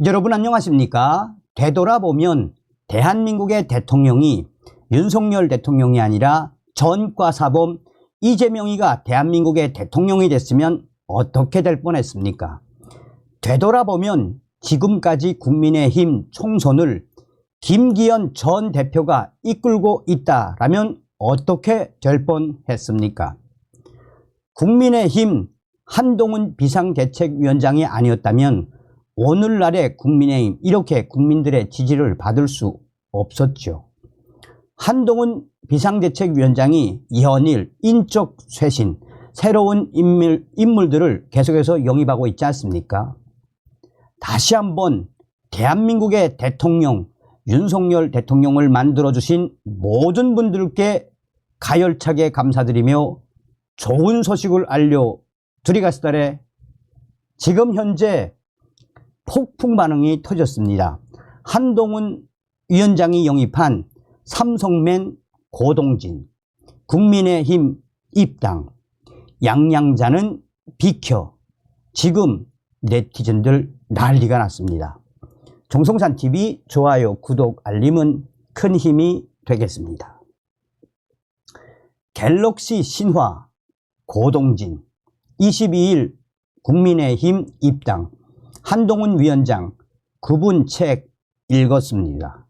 여러분 안녕하십니까? 되돌아보면 대한민국의 대통령이 윤석열 대통령이 아니라 전과사범 이재명이가 대한민국의 대통령이 됐으면 어떻게 될 뻔했습니까? 되돌아보면 지금까지 국민의힘 총선을 김기현 전 대표가 이끌고 있다라면 어떻게 될 뻔했습니까? 국민의힘 한동훈 비상대책위원장이 아니었다면 오늘날의 국민의힘 이렇게 국민들의 지지를 받을 수 없었죠. 한동훈 비상대책위원장이 연일 인적 쇄신, 새로운 인물들을 계속해서 영입하고 있지 않습니까? 다시 한번 대한민국의 대통령 윤석열 대통령을 만들어주신 모든 분들께 가열차게 감사드리며 좋은 소식을 알려드리겠습니다. 지금 현재 폭풍 반응이 터졌습니다. 한동훈 위원장이 영입한 삼성맨 고동진, 국민의힘 입당, 양양자는 비켜. 지금 네티즌들 난리가 났습니다. 정성산TV 좋아요, 구독, 알림은 큰 힘이 되겠습니다. 갤럭시 신화 고동진 22일 국민의힘 입당, 한동훈 위원장 그분 책 읽었습니다.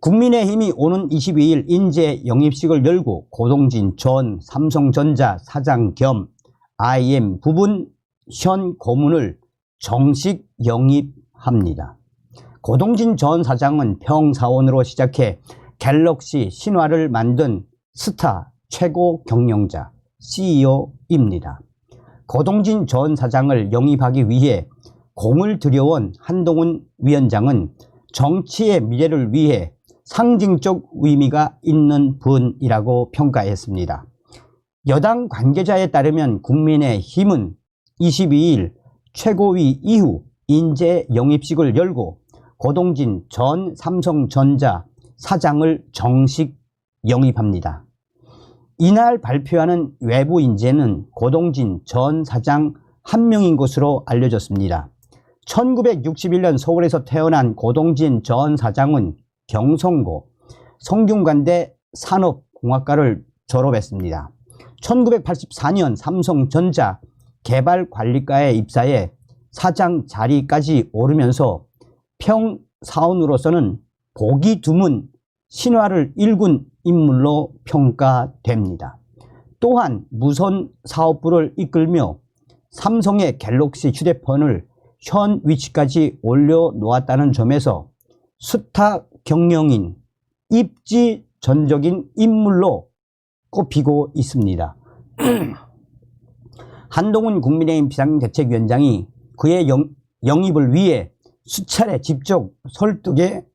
국민의힘이 오는 22일 인재 영입식을 열고 고동진 전 삼성전자 사장 겸 IM 부분 현 고문을 정식 영입합니다. 고동진 전 사장은 평사원으로 시작해 갤럭시 신화를 만든 스타 최고 경영자 CEO입니다. 고동진 전 사장을 영입하기 위해 공을 들여온 한동훈 위원장은 정치의 미래를 위해 상징적 의미가 있는 분이라고 평가했습니다. 여당 관계자에 따르면 국민의힘은 22일 최고위 이후 인재 영입식을 열고 고동진 전 삼성전자 사장을 정식 영입합니다. 이날 발표하는 외부 인재는 고동진 전 사장 한 명인 것으로 알려졌습니다. 1961년 서울에서 태어난 고동진 전 사장은 경성고 성균관대 산업공학과를 졸업했습니다. 1984년 삼성전자 개발관리과에 입사해 사장 자리까지 오르면서 평사원으로서는 보기 드문 신화를 일군 인물로 평가됩니다. 또한 무선 사업부를 이끌며 삼성의 갤럭시 휴대폰을 현 위치까지 올려놓았다는 점에서 스타 경영인, 입지전적인 인물로 꼽히고 있습니다. 한동훈 국민의힘 비상대책위원장이 그의 영입을 위해 수차례 직접 설득에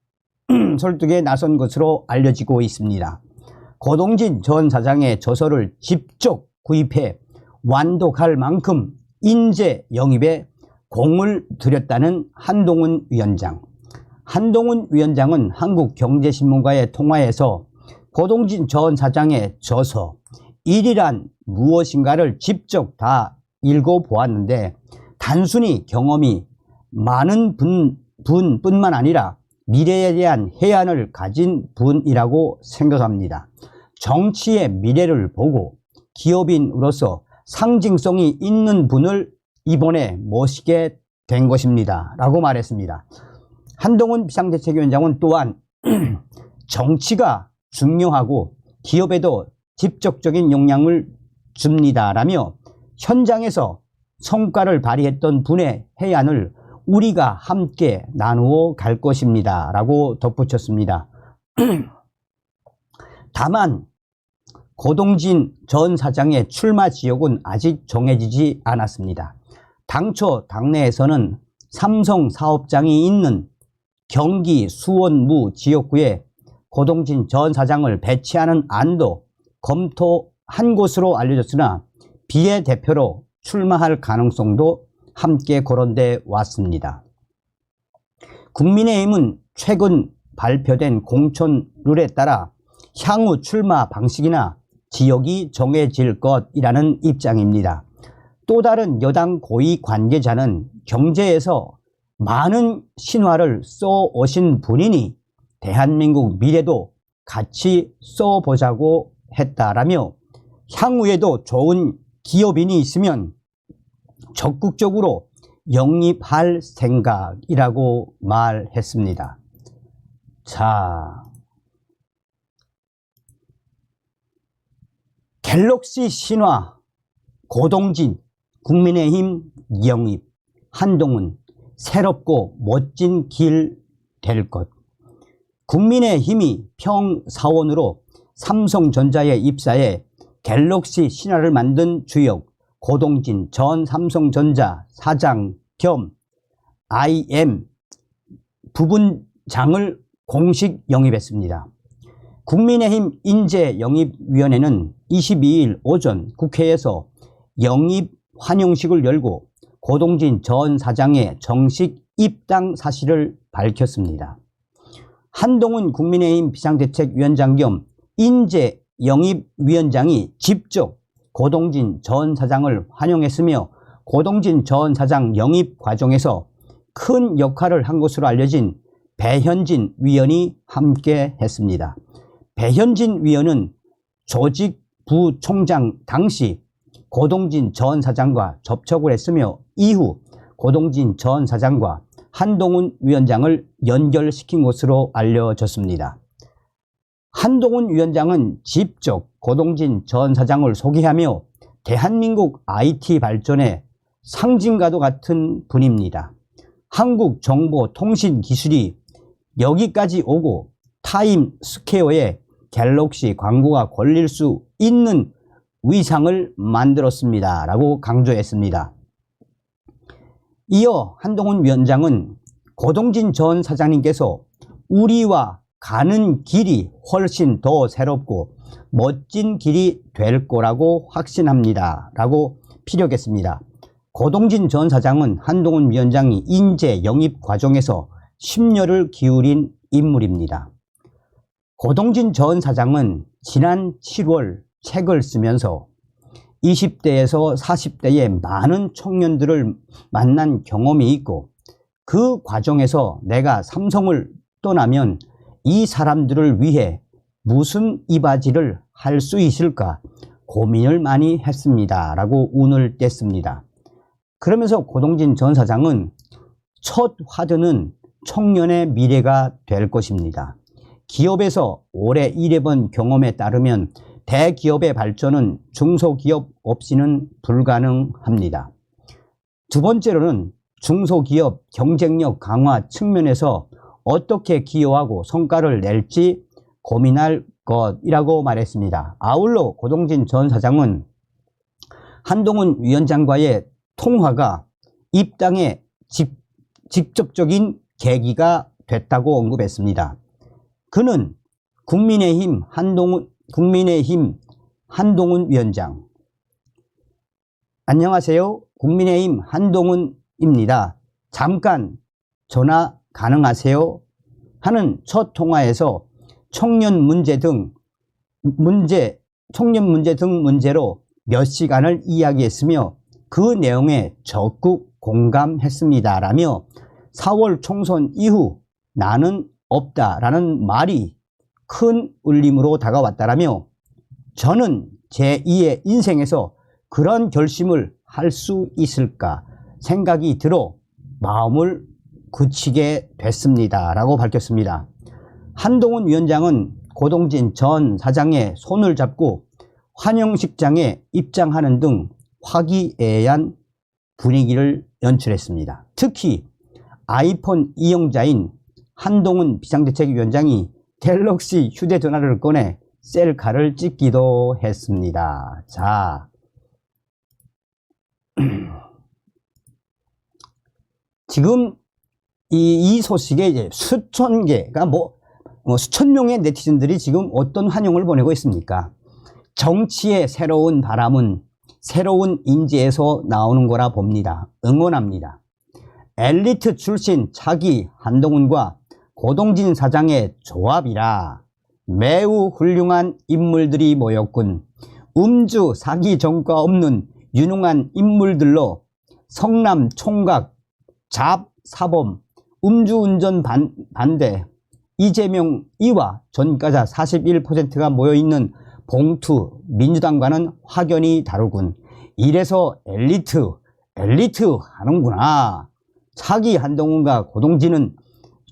나선 것으로 알려지고 있습니다. 고동진 전 사장의 저서를 직접 구입해 완독할 만큼 인재 영입에 공을 들였다는 한동훈 위원장. 한동훈 위원장은 한국경제신문과의 통화에서 고동진 전 사장의 저서 일이란 무엇인가를 직접 다 읽어보았는데 단순히 경험이 많은 분뿐만 아니라 미래에 대한 해안을 가진 분이라고 생각합니다. 정치의 미래를 보고 기업인으로서 상징성이 있는 분을 이번에 모시게 된 것입니다. 라고 말했습니다. 한동훈 비상대책위원장은 또한 정치가 중요하고 기업에도 직접적인 영향을 줍니다라며 현장에서 성과를 발휘했던 분의 해안을 우리가 함께 나누어 갈 것입니다. 라고 덧붙였습니다. 다만 고동진 전 사장의 출마 지역은 아직 정해지지 않았습니다. 당초 당내에서는 삼성 사업장이 있는 경기 수원무 지역구에 고동진 전 사장을 배치하는 안도 검토한 것으로 알려졌으나 비례대표로 출마할 가능성도 함께 거론돼 왔습니다. 국민의힘은 최근 발표된 공천 룰에 따라 향후 출마 방식이나 지역이 정해질 것이라는 입장입니다. 또 다른 여당 고위 관계자는 경제에서 많은 신화를 써 오신 분이니 대한민국 미래도 같이 써보자고 했다라며 향후에도 좋은 기업인이 있으면 적극적으로 영입할 생각이라고 말했습니다. 자, 갤럭시 신화, 고동진, 국민의힘 영입, 한동훈, 새롭고 멋진 길 될 것. 국민의힘이 평사원으로 삼성전자에 입사해 갤럭시 신화를 만든 주역 고동진 전 삼성전자 사장 겸 IM 부분장을 공식 영입했습니다. 국민의힘 인재영입위원회는 22일 오전 국회에서 영입 환영식을 열고 고동진 전 사장의 정식 입당 사실을 밝혔습니다. 한동훈 국민의힘 비상대책위원장 겸 인재영입위원장이 직접 고동진 전 사장을 환영했으며 고동진 전 사장 영입 과정에서 큰 역할을 한 것으로 알려진 배현진 위원이 함께 했습니다. 배현진 위원은 조직부총장 당시 고동진 전 사장과 접촉을 했으며 이후 고동진 전 사장과 한동훈 위원장을 연결시킨 것으로 알려졌습니다. 한동훈 위원장은 직접 고동진 전 사장을 소개하며 대한민국 IT 발전의 상징과도 같은 분입니다. 한국 정보통신기술이 여기까지 오고 타임스퀘어에 갤럭시 광고가 걸릴 수 있는 위상을 만들었습니다. 라고 강조했습니다. 이어 한동훈 위원장은 고동진 전 사장님께서 우리와 가는 길이 훨씬 더 새롭고 멋진 길이 될 거라고 확신합니다. 라고 피력했습니다. 고동진 전 사장은 한동훈 위원장이 인재 영입 과정에서 심려를 기울인 인물입니다. 고동진 전 사장은 지난 7월 책을 쓰면서 20대에서 40대의 많은 청년들을 만난 경험이 있고 그 과정에서 내가 삼성을 떠나면 이 사람들을 위해 무슨 이바지를 할 수 있을까 고민을 많이 했습니다. 라고 운을 뗐습니다. 그러면서 고동진 전 사장은 첫 화두는 청년의 미래가 될 것입니다. 기업에서 오래 일해본 경험에 따르면 대기업의 발전은 중소기업 없이는 불가능합니다. 두 번째로는 중소기업 경쟁력 강화 측면에서 어떻게 기여하고 성과를 낼지 고민할 것이라고 말했습니다. 아울러 고동진 전 사장은 한동훈 위원장과의 통화가 입당의 직접적인 계기가 됐다고 언급했습니다. 그는 국민의힘 한동훈 위원장, 안녕하세요. 국민의힘 한동훈입니다. 잠깐 전화 가능하세요? 하는 첫 통화에서 청년 문제 등 문제로 몇 시간을 이야기했으며 그 내용에 적극 공감했습니다. 라며 4월 총선 이후 나는 없다라는 말이 큰 울림으로 다가왔다라며 저는 제2의 인생에서 그런 결심을 할 수 있을까 생각이 들어 마음을 굳히게 됐습니다. 라고 밝혔습니다. 한동훈 위원장은 고동진 전 사장의 손을 잡고 환영식장에 입장하는 등 화기애애한 분위기를 연출했습니다. 특히 아이폰 이용자인 한동훈 비상대책위원장이 갤럭시 휴대전화를 꺼내 셀카를 찍기도 했습니다. 자, 지금 이 소식에 이제 수천 개가 수천 명의 네티즌들이 지금 어떤 환영을 보내고 있습니까? 정치의 새로운 바람은 새로운 인재에서 나오는 거라 봅니다. 응원합니다. 엘리트 출신 차기 한동훈과 고동진 사장의 조합이라 매우 훌륭한 인물들이 모였군. 음주 사기 전과 없는 유능한 인물들로 성남 총각 잡 사범, 음주운전 반대, 이재명 이와 전과자 41%가 모여있는 봉투, 민주당과는 확연히 다르군. 이래서 엘리트 하는구나. 차기 한동훈과 고동진은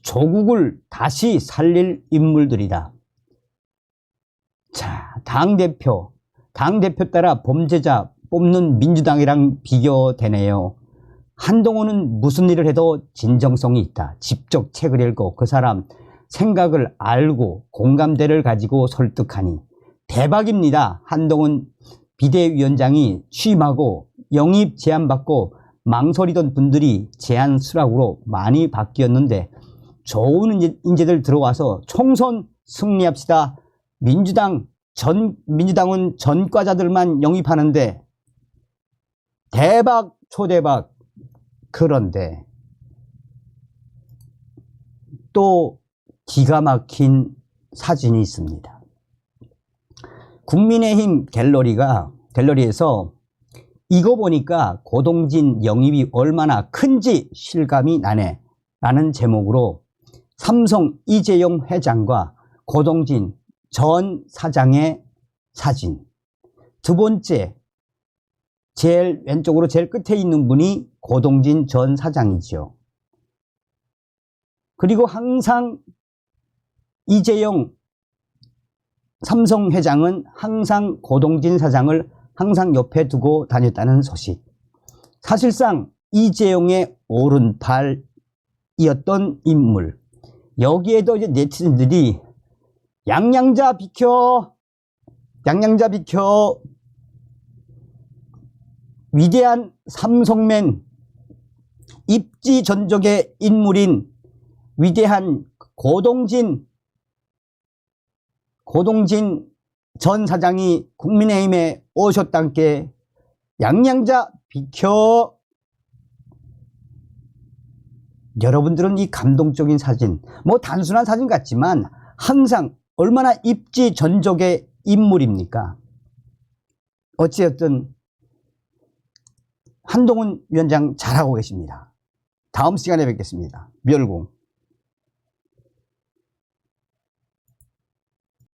조국을 다시 살릴 인물들이다. 자, 당대표 따라 범죄자 뽑는 민주당이랑 비교되네요. 한동훈은 무슨 일을 해도 진정성이 있다. 직접 책을 읽고 그 사람 생각을 알고 공감대를 가지고 설득하니 대박입니다. 한동훈 비대위원장이 취임하고 영입 제안받고 망설이던 분들이 제안 수락으로 많이 바뀌었는데 좋은 인재들 들어와서 총선 승리합시다. 민주당은 전과자들만 영입하는데 대박 초대박. 그런데 또 기가 막힌 사진이 있습니다. 국민의힘 갤러리에서 이거 보니까 고동진 영입이 얼마나 큰지 실감이 나네 라는 제목으로 삼성 이재용 회장과 고동진 전 사장의 사진, 두 번째 제일 왼쪽으로 제일 끝에 있는 분이 고동진 전 사장이죠. 그리고 항상 이재용 삼성 회장은 항상 고동진 사장을 항상 옆에 두고 다녔다는 소식. 사실상 이재용의 오른팔이었던 인물. 여기에도 이제 네티즌들이 양양자 비켜, 위대한 삼성맨, 입지전적의 인물인 위대한 고동진 전 사장이 국민의힘에 오셨단께 양양자 비켜. 여러분들은 이 감동적인 사진, 뭐 단순한 사진 같지만 항상 얼마나 입지전적의 인물입니까? 어찌됐든 한동훈 위원장 잘하고 계십니다. 다음 시간에 뵙겠습니다. 멸공.